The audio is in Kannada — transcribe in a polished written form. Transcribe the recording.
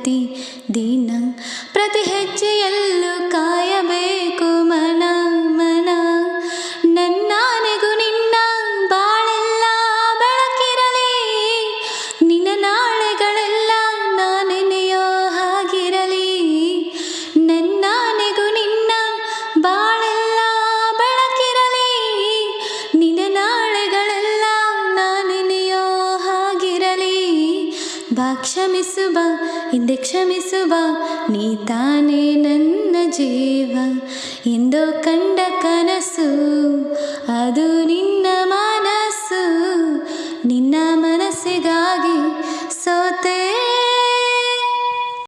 ಪ್ರತಿ ದಿನ ಪ್ರತಿ ಹೆಜ್ಜೆಯಲ್ಲೂ ಕಾಯಬೇಕು ಮನ ಮನ. ನನ್ನಾನೆಗೂ ನಿನ್ನ ಬಾಳೆಲ್ಲ ಬೆಳಕಿರಲಿ, ನಿನ್ನ ನಾಳೆಗಳೆಲ್ಲ ನಾನೆನೆಯೋ ಹಾಗಿರಲಿ. ನನ್ನಾನೆಗೂ ನಿನ್ನ ಬಾಳೆಲ್ಲ ಬೆಳಕಿರಲಿ, ನಿನ್ನ ನಾಳೆಗಳೆಲ್ಲ ನಾನೆನೆಯೋ ಹಾಗಿರಲಿ. ಬಾ ಕ್ಷಮಿಸು ಬಾ ಹಿಂದೆ ಕ್ಷಮಿಸು ಬಾ, ನೀ ತಾನೇ ನನ್ನ ಜೀವ. ಎಂದೋ ಕಂಡ ಕನಸು ಅದು ನಿನ್ನ